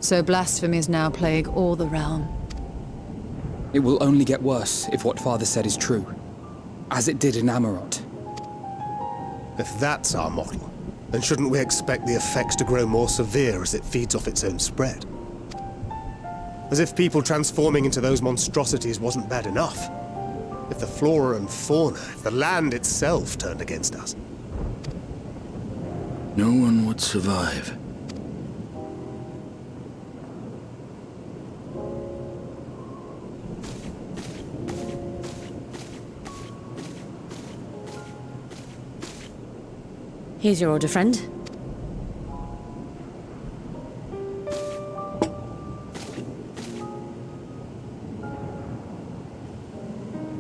So blasphemies now plague all the realm. It will only get worse if what Father said is true, as it did in Amarot. If that's our model, then shouldn't we expect the effects to grow more severe as it feeds off its own spread? As if people transforming into those monstrosities wasn't bad enough. If the flora and fauna, if the land itself turned against us. No one would survive. Here's your order, friend.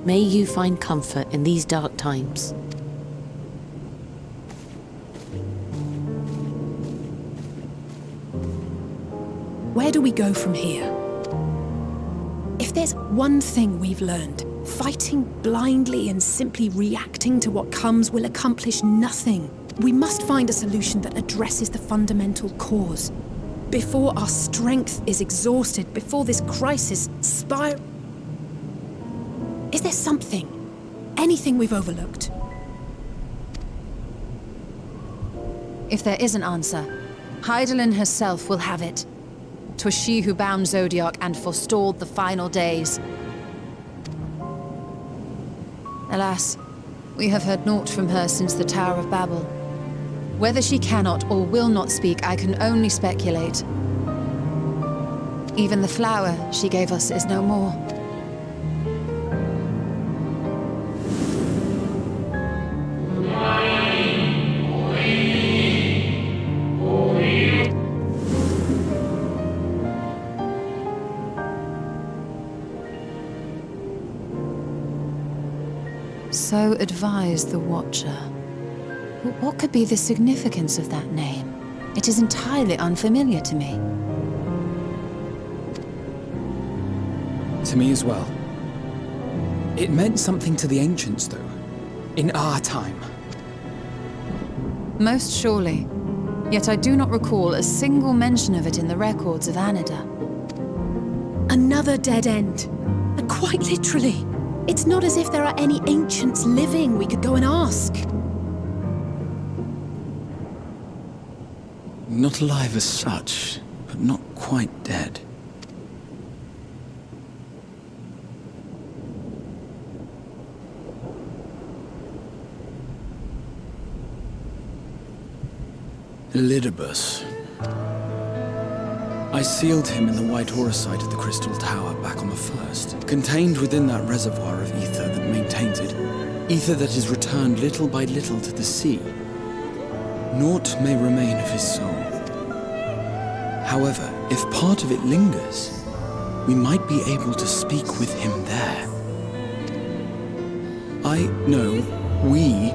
May you find comfort in these dark times. Where do we go from here? If there's one thing we've learned, fighting blindly and simply reacting to what comes will accomplish nothing. We must find a solution that addresses the fundamental cause. Before our strength is exhausted, before this crisis spirals. Is there something? Anything we've overlooked? If there is an answer, Hydaelyn herself will have it. 'Twas she who bound Zodiac and forestalled the final days. Alas, we have heard naught from her since the Tower of Babel. Whether she cannot or will not speak, I can only speculate. Even the flower she gave us is no more. So advised the Watcher. But what could be the significance of that name? It is entirely unfamiliar to me. To me as well. It meant something to the ancients, though. In our time. Most surely. Yet I do not recall a single mention of it in the records of Anida. Another dead end. And quite literally. It's not as if there are any ancients living we could go and ask. Not alive as such, but not quite dead. Elidibus. I sealed him in the White Auracite of the Crystal Tower back on the first. Contained within that reservoir of ether that maintains it. Ether that is returned little by little to the sea. Naught may remain of his soul. However, if part of it lingers, we might be able to speak with him there. I know we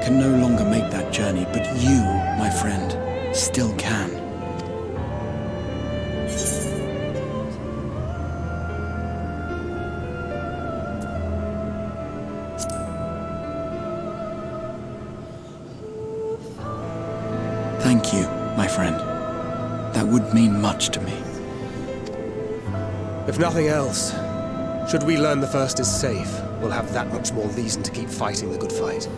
can no longer make that journey, but you, my friend, still can. Thank you, my friend. That would mean much to me. If nothing else, should we learn the first is safe, we'll have that much more reason to keep fighting the good fight.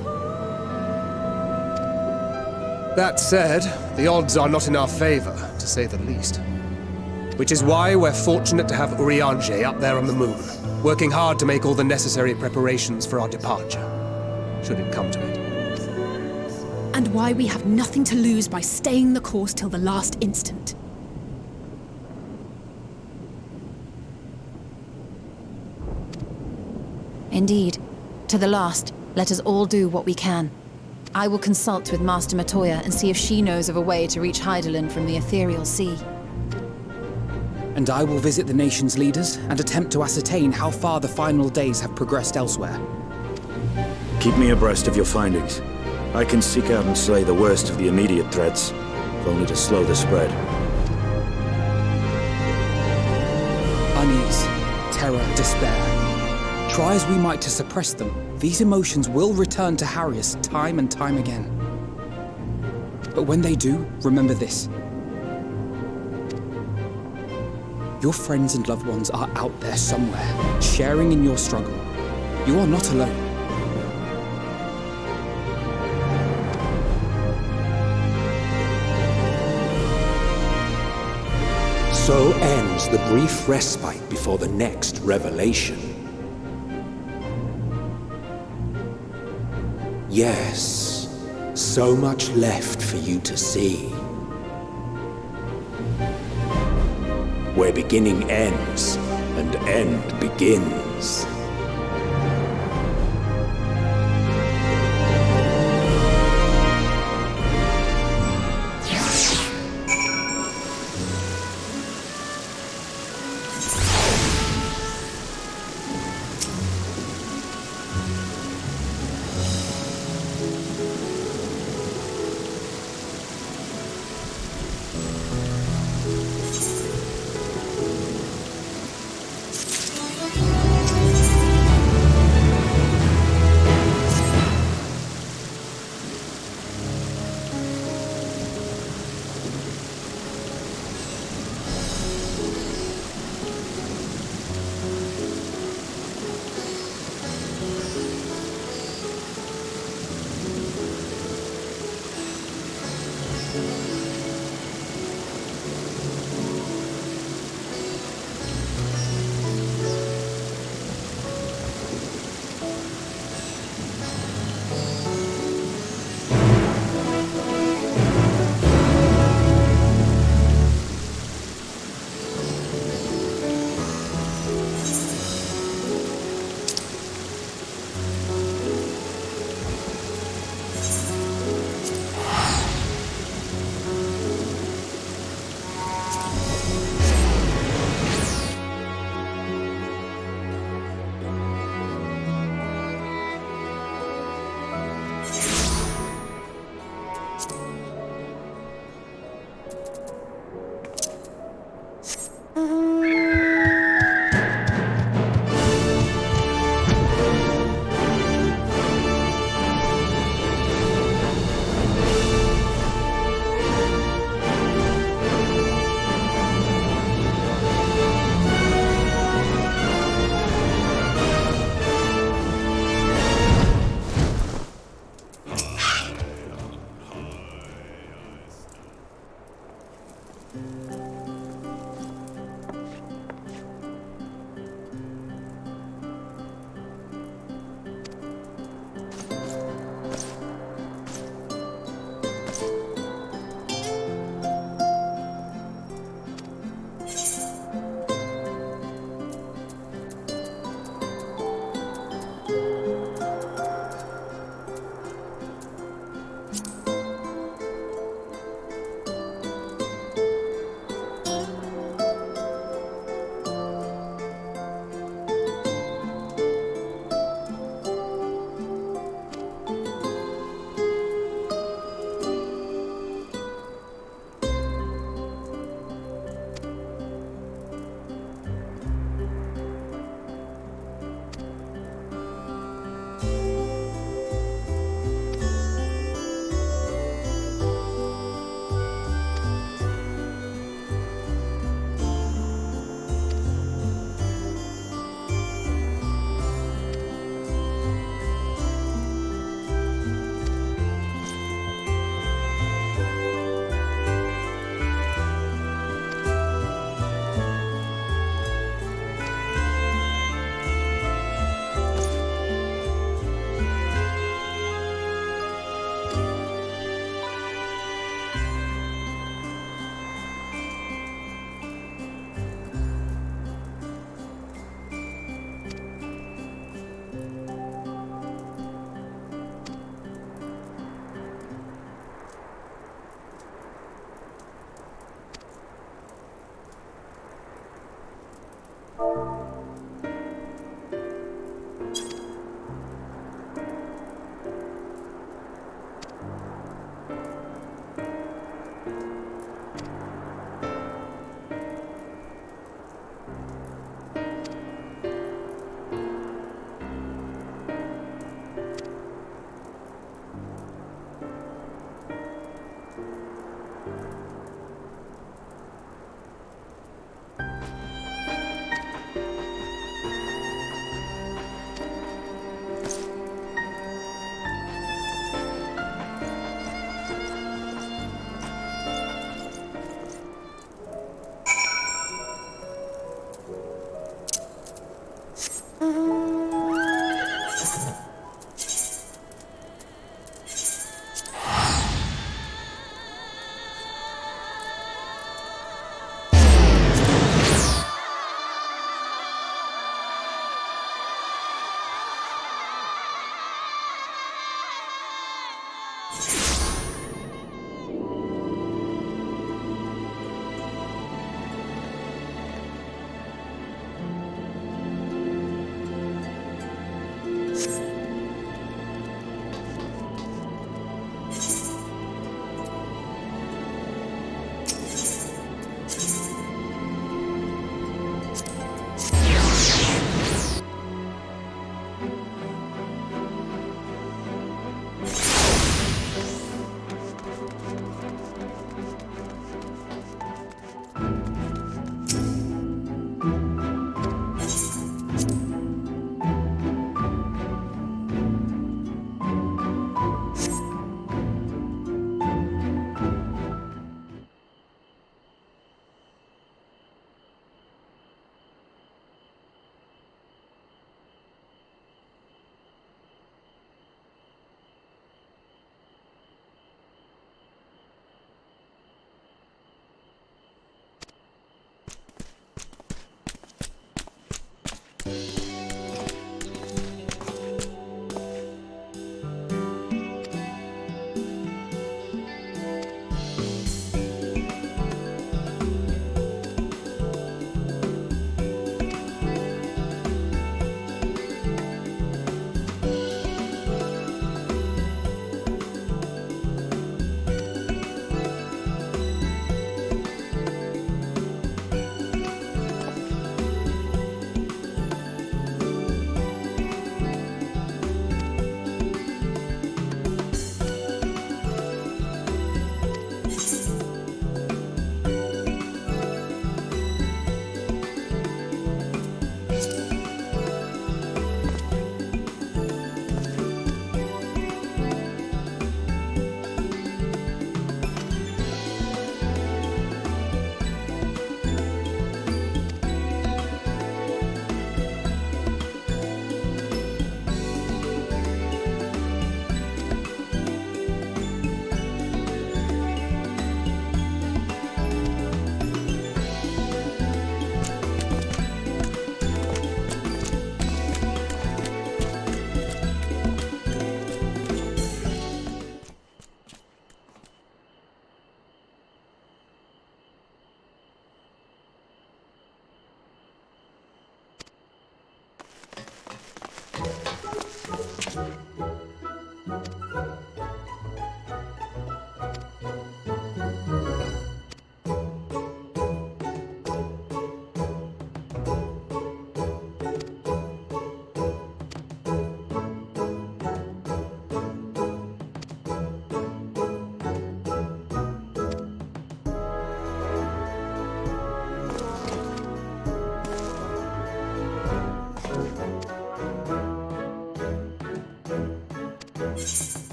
That said, the odds are not in our favor, to say the least. Which is why we're fortunate to have Urianger up there on the moon, working hard to make all the necessary preparations for our departure, should it come to it. And why we have nothing to lose by staying the course till the last instant. Indeed. To the last, let us all do what we can. I will consult with Master Matoya and see if she knows of a way to reach Hydaelyn from the ethereal sea. And I will visit the nation's leaders and attempt to ascertain how far the final days have progressed elsewhere. Keep me abreast of your findings. I can seek out and slay the worst of the immediate threats, if only to slow the spread. Unease, terror, despair. Try as we might to suppress them, these emotions will return to harry us time and time again. But when they do, remember this. Your friends and loved ones are out there somewhere, sharing in your struggle. You are not alone. So ends the brief respite before the next revelation. Yes, so much left for you to see. Where beginning ends and end begins.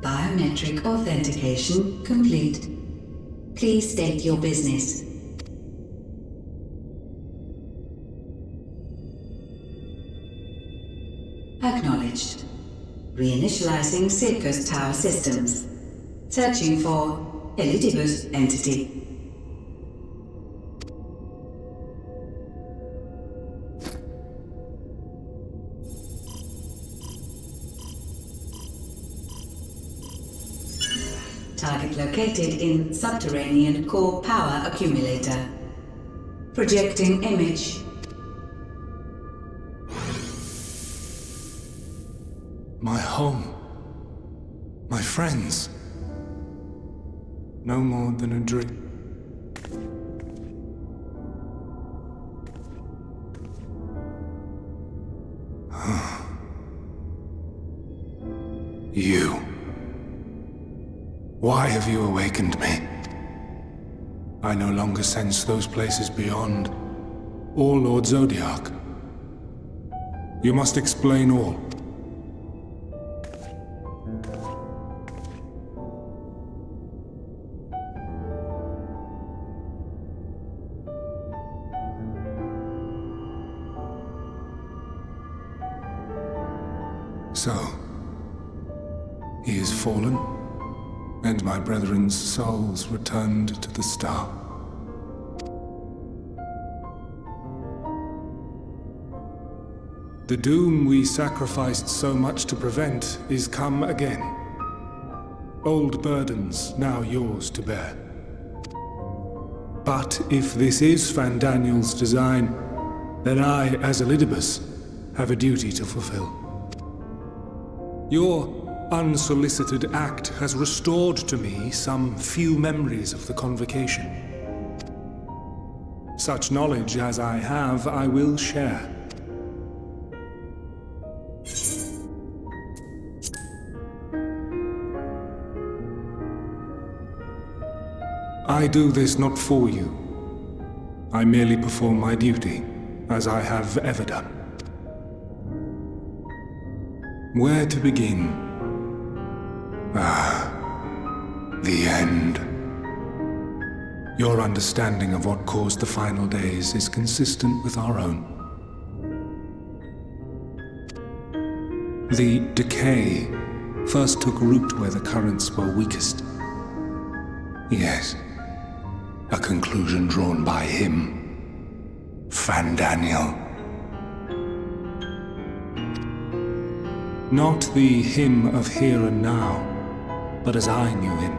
Biometric authentication complete. Please state your business. Acknowledged. Reinitializing Circus Tower systems. Searching for Elidibus entity. Target located in subterranean core power accumulator. Projecting image. My home. My friends. No more than a dream. You. Why have you awakened me? I no longer sense those places beyond, or Lord Zodiac. You must explain all. So, he is fallen, and my brethren's souls returned to the star. The doom we sacrificed so much to prevent is come again. Old burdens now yours to bear. But if this is Fandaniel's design, then I, as Elidibus, have a duty to fulfill. Your unsolicited act has restored to me some few memories of the convocation. Such knowledge as I have, I will share. I do this not for you. I merely perform my duty, as I have ever done. Where to begin? The end. Your understanding of what caused the final days is consistent with our own. The decay first took root where the currents were weakest. Yes, a conclusion drawn by him, Fandaniel. Not the him of here and now, but as I knew him,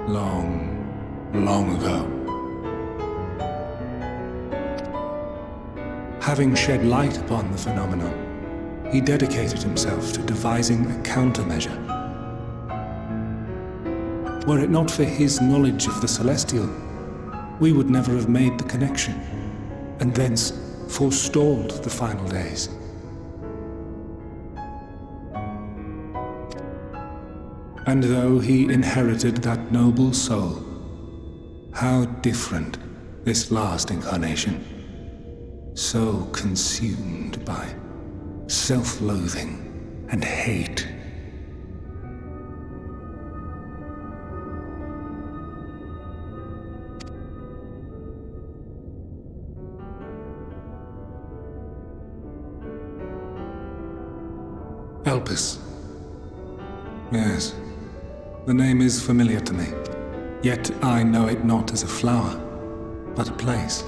long ago. Having shed light upon the phenomenon, he dedicated himself to devising a countermeasure. Were it not for his knowledge of the Celestial, we would never have made the connection, and thence forestalled the final days. And though he inherited that noble soul, how different this last incarnation, so consumed by self-loathing and hate. Elpis. Yes, the name is familiar to me, yet I know it not as a flower, but a place.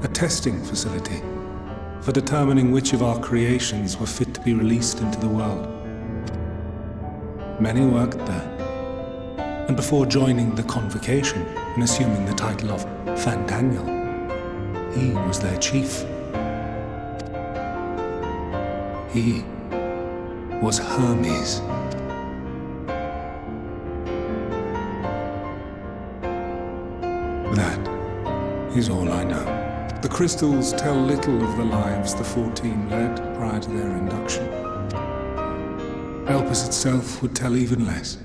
A testing facility for determining which of our creations were fit to be released into the world. Many worked there, and before joining the convocation and assuming the title of Fandaniel, he was their chief. He was Hermes. That is all I know. The crystals tell little of the lives the 14 led prior to their induction. Elpis itself would tell even less.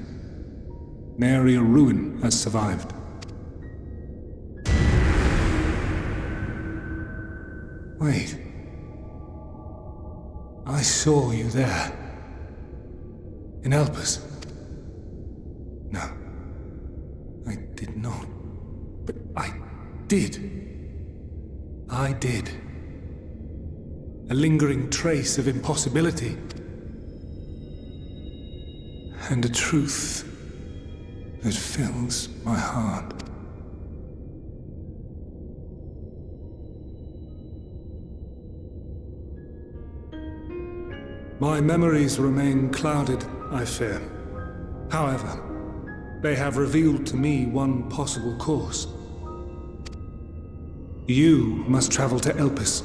Nary a ruin has survived. Wait. I saw you there. In Elpis? No. I did not. But I did. I did. A lingering trace of impossibility. And a truth that fills my heart. My memories remain clouded, I fear. However, they have revealed to me one possible course. You must travel to Elpis,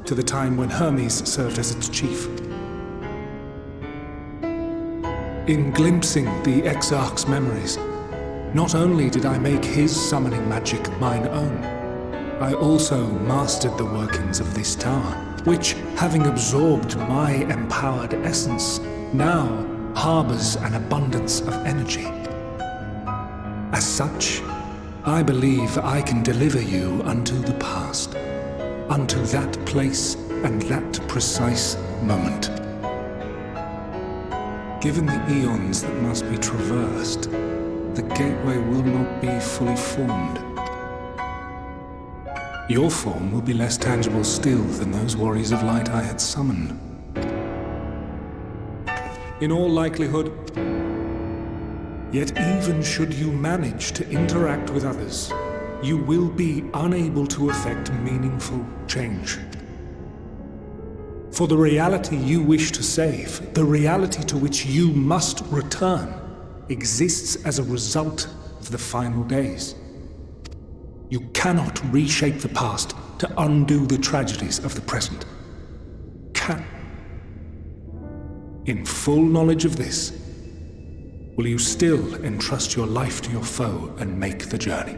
to the time when Hermes served as its chief. In glimpsing the Exarch's memories, not only did I make his summoning magic mine own, I also mastered the workings of this tower, which, having absorbed my empowered essence, now harbors an abundance of energy. As such, I believe I can deliver you unto the past, unto that place and that precise moment. Given the eons that must be traversed, the gateway will not be fully formed. Your form will be less tangible still than those warriors of light I had summoned. In all likelihood, yet even should you manage to interact with others, you will be unable to effect meaningful change. For the reality you wish to save, the reality to which you must return, exists as a result of the final days. You cannot reshape the past to undo the tragedies of the present. Can. In full knowledge of this, will you still entrust your life to your foe and make the journey?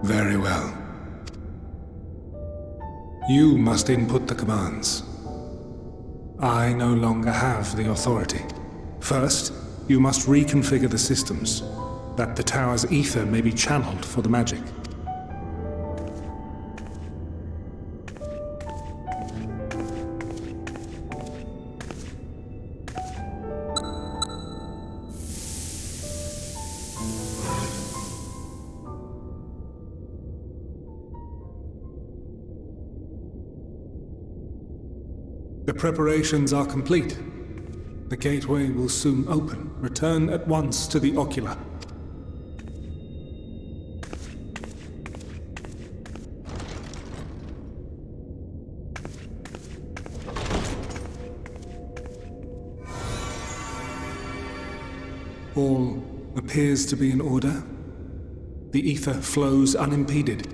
Very well. You must input the commands. I no longer have the authority. First, you must reconfigure the systems, that the tower's ether may be channeled for the magic. The preparations are complete. The gateway will soon open. Return at once to the ocular. All appears to be in order. The ether flows unimpeded.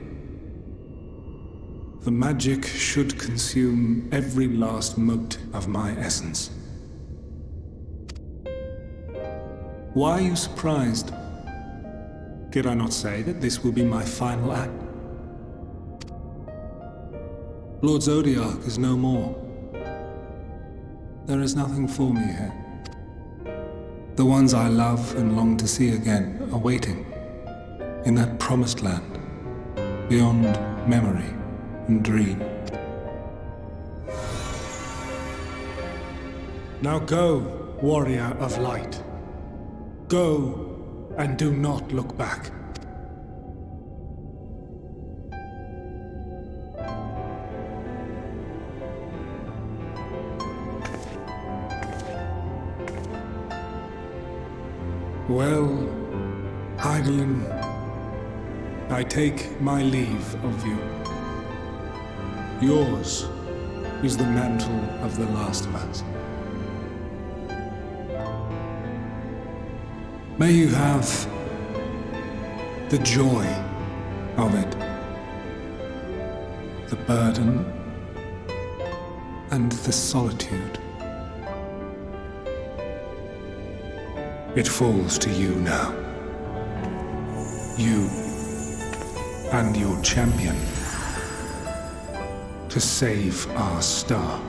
The magic should consume every last mote of my essence. Why are you surprised? Did I not say that this will be my final act? Lord Zodiac is no more. There is nothing for me here. The ones I love and long to see again are waiting in that promised land, beyond memory and dream. Now go, warrior of light. Go and do not look back. Well, Hydaelyn, I take my leave of you. Yours is the mantle of the last of us. May you have the joy of it, the burden and the solitude. It falls to you now. You and your champion to save our star.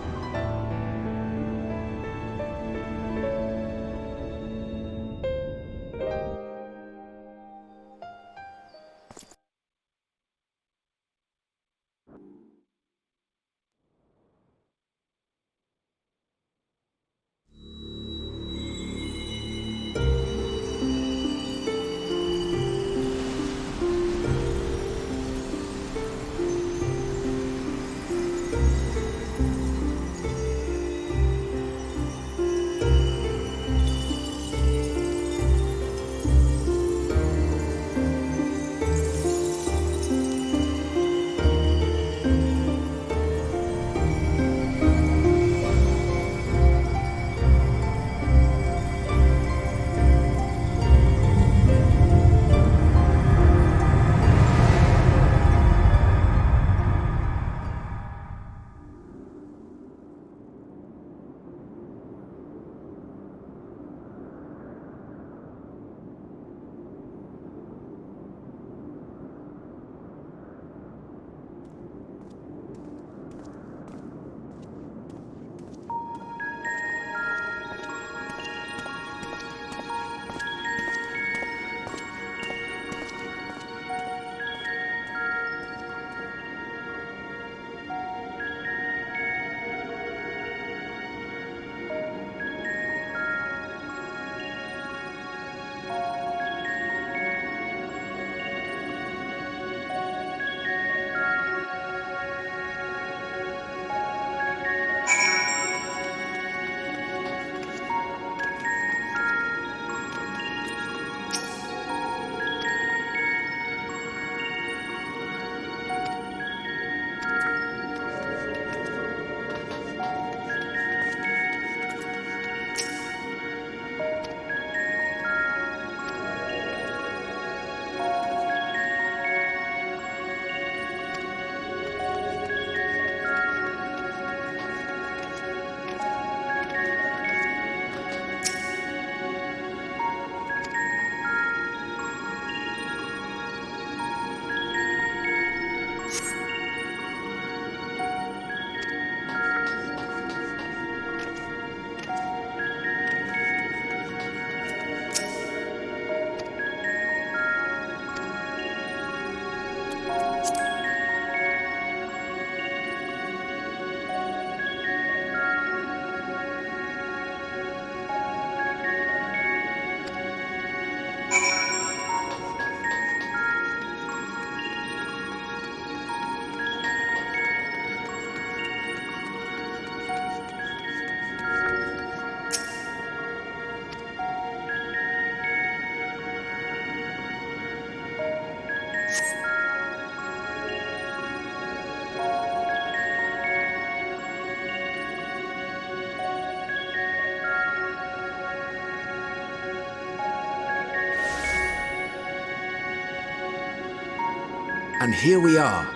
And here we are,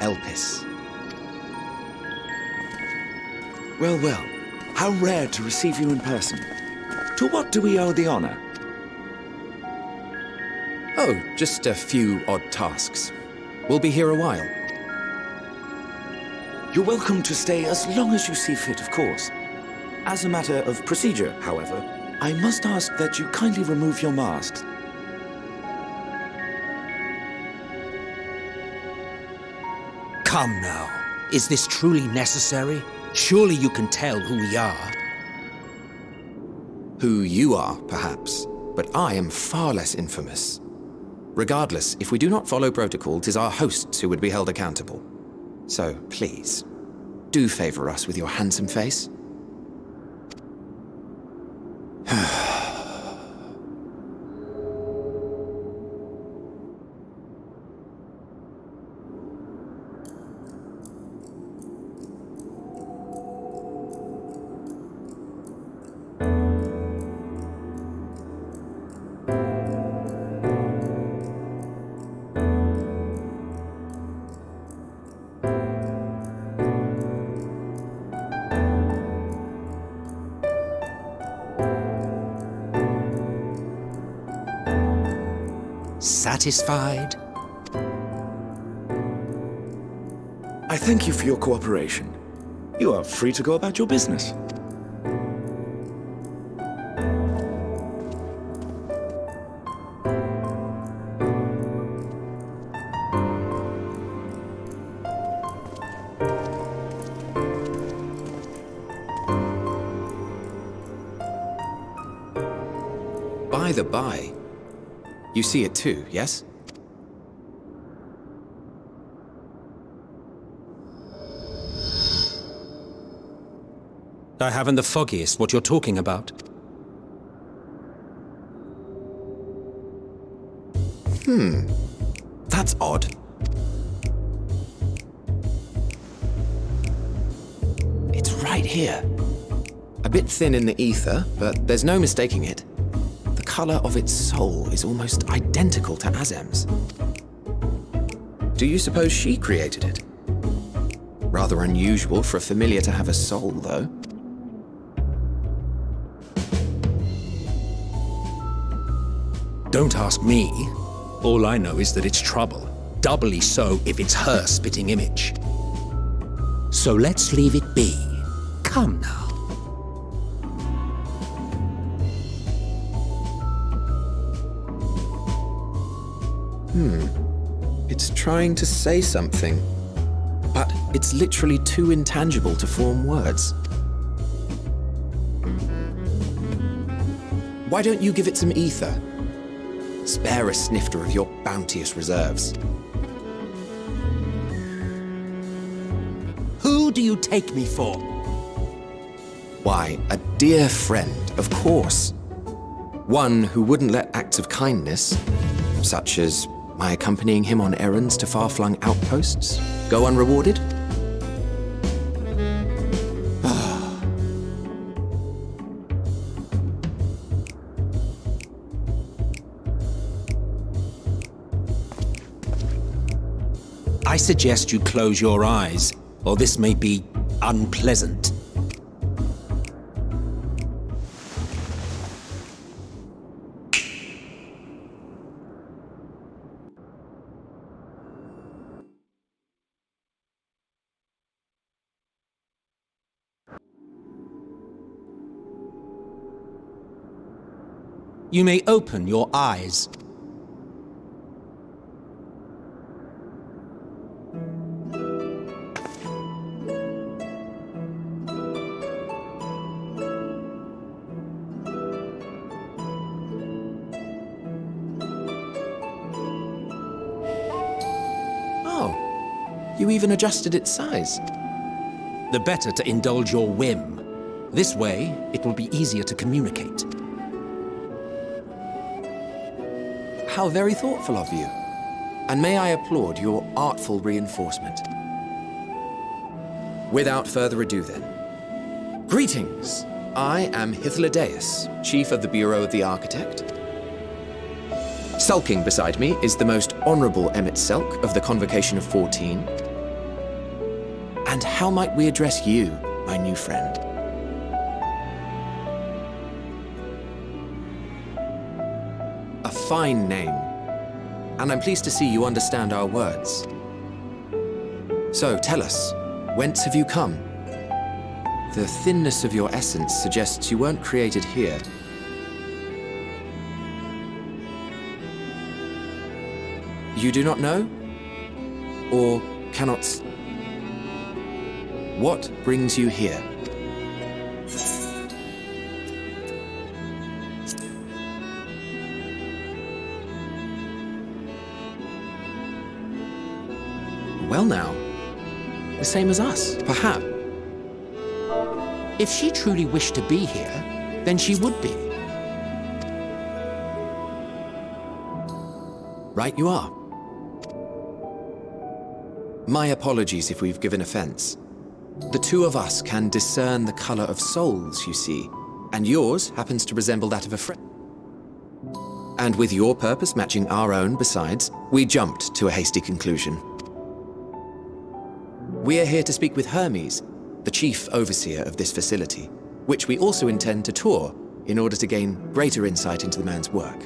Elpis. Well, well, how rare to receive you in person. To what do we owe the honor? Oh, just a few odd tasks. We'll be here a while. You're welcome to stay as long as you see fit, of course. As a matter of procedure, however, I must ask that you kindly remove your masks. Come now. Is this truly necessary? Surely you can tell who we are. Who you are, perhaps, but I am far less infamous. Regardless, if we do not follow protocol, 'tis our hosts who would be held accountable. So, please, do favor us with your handsome face. Satisfied? I thank you for your cooperation. You are free to go about your business. By the by, you see it too, yes? I haven't the foggiest what you're talking about. That's odd. It's right here. A bit thin in the ether, but there's no mistaking it. The color of its soul is almost identical to Azem's. Do you suppose she created it? Rather unusual for a familiar to have a soul, though. Don't ask me. All I know is that it's trouble. Doubly so if it's her spitting image. So let's leave it be. Come now. It's trying to say something, but it's literally too intangible to form words. Why don't you give it some ether? Spare a snifter of your bounteous reserves. Who do you take me for? Why, a dear friend, of course. One who wouldn't let acts of kindness, such as my accompanying him on errands to far-flung outposts, go unrewarded? I suggest you close your eyes, or this may be unpleasant. You may open your eyes. You even adjusted its size. The better to indulge your whim. This way, it will be easier to communicate. How very thoughtful of you. And may I applaud your artful reinforcement. Without further ado then. Greetings! I am Hythlodaeus, Chief of the Bureau of the Architect. Sulking beside me is the most honourable Emmet Selk of the Convocation of 14. And how might we address you, my new friend? A fine name, and I'm pleased to see you understand our words. So, tell us, whence have you come? The thinness of your essence suggests you weren't created here. You do not know? Or cannot... What brings you here? Well now, the same as us, perhaps. If she truly wished to be here, then she would be. Right you are. My apologies if we've given offense. The two of us can discern the color of souls, you see, and yours happens to resemble that of a friend. And with your purpose matching our own besides, we jumped to a hasty conclusion. We are here to speak with Hermes, the chief overseer of this facility, which we also intend to tour in order to gain greater insight into the man's work.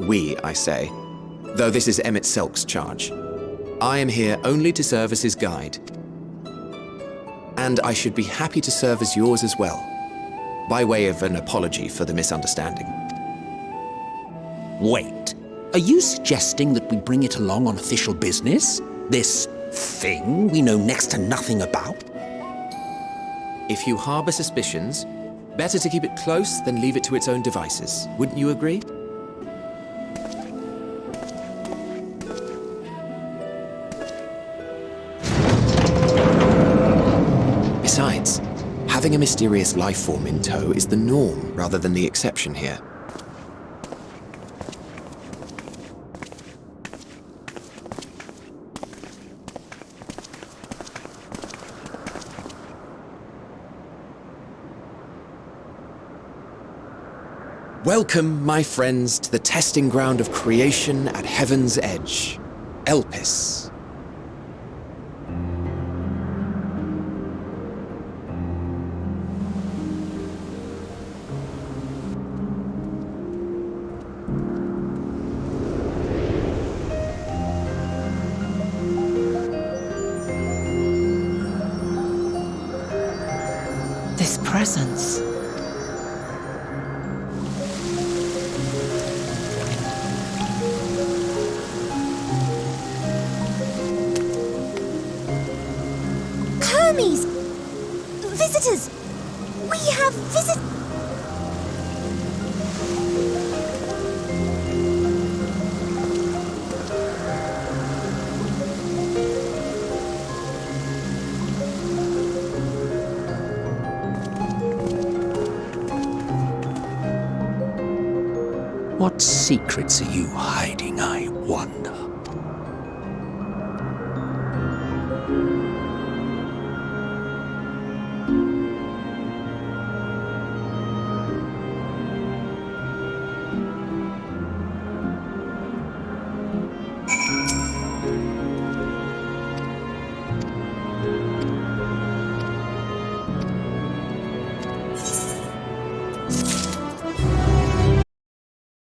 We, I say, though this is Emmet Selk's charge. I am here only to serve as his guide. And I should be happy to serve as yours as well, by way of an apology for the misunderstanding. Wait, are you suggesting that we bring it along on official business? This thing we know next to nothing about? If you harbor suspicions, better to keep it close than leave it to its own devices. Wouldn't you agree? Besides, having a mysterious life form in tow is the norm rather than the exception here. Welcome, my friends, to the testing ground of creation at Heaven's Edge, Elpis. This presence. Hermes! Visitors! We have visitors! What secrets are you hiding, I wonder?